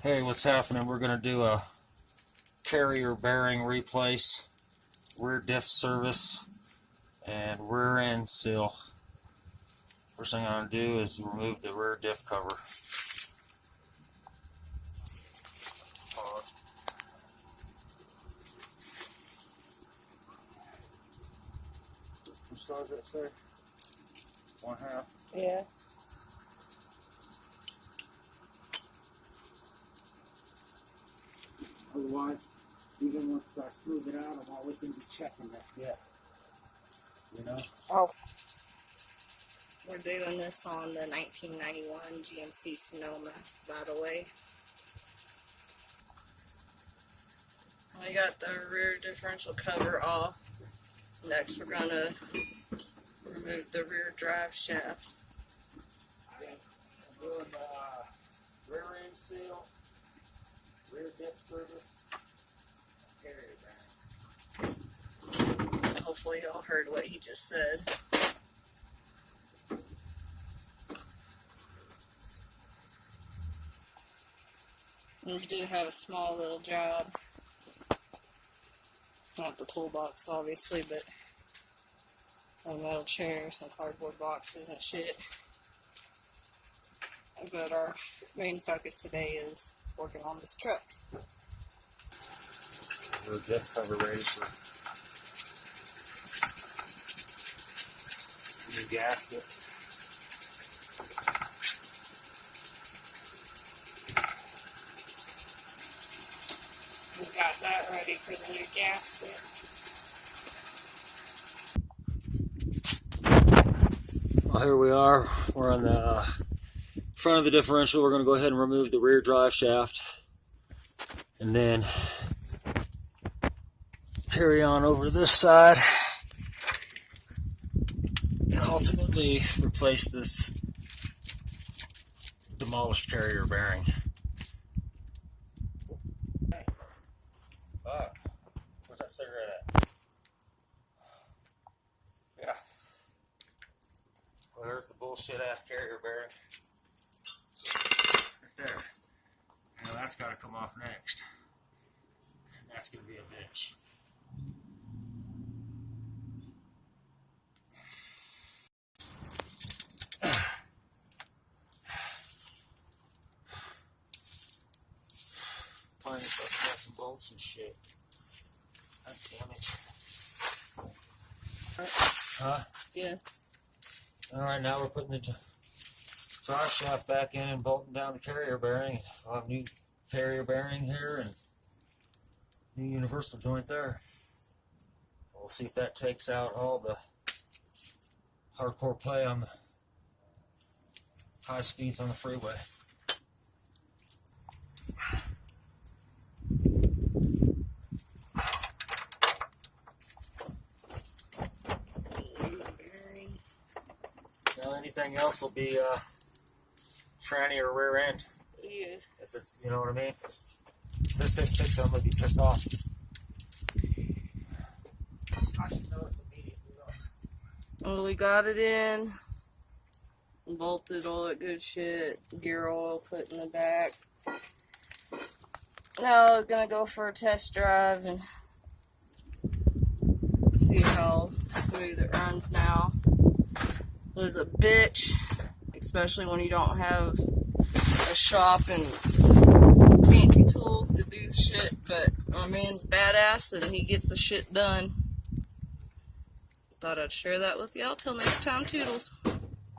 Hey, what's happening? We're going to do a carrier bearing replace, rear diff service, and rear end seal. First thing I'm going to do is remove the rear diff cover. Which size does it say? 1/2? Yeah. Otherwise, even once I smooth it out, I'm always going to be checking that. Yeah. You know? Oh. We're doing this on the 1991 GMC Sonoma, by the way. I got the rear differential cover off. Next, we're going to remove the rear drive shaft. I'm doing rear end seal, rear diff service, carrier bearing. Hopefully y'all heard what he just said. And we do have a small little job. Not the toolbox, obviously, but a metal chair, some cardboard boxes and shit. But our main focus today is working on this truck. Rear diff cover ready for new gasket. We got that ready for the new gasket. Well, here we are. We're on the front of the differential. We're going to go ahead and remove the rear drive shaft and then carry on over to this side and ultimately replace this demolished carrier bearing. Hey, fuck. Where's that cigarette at? Yeah. Well, there's the bullshit ass carrier bearing. Right there. Now that's got to come off next. And that's going to be a bitch. Finally, got some bolts and shit. God damn it. Huh? Yeah. Alright, now we're putting the drive shaft back in and bolting down the carrier bearing. We'll have new carrier bearing here and new universal joint there. We'll see if that takes out all the hardcore play on the high speeds on the freeway. Now anything else will be tranny or rear end. Yeah. If it's, you know what I mean? If this didn't fix it, I'm going to be pissed off. I should know it's immediately off. Well, we got it in. Bolted all that good shit. Gear oil put in the back. Now we're gonna go for a test drive and see how smooth it runs now. It was a bitch, especially when you don't have a shop and fancy tools to do shit, but my man's badass and he gets the shit done. Thought I'd share that with y'all. Till next time, toodles.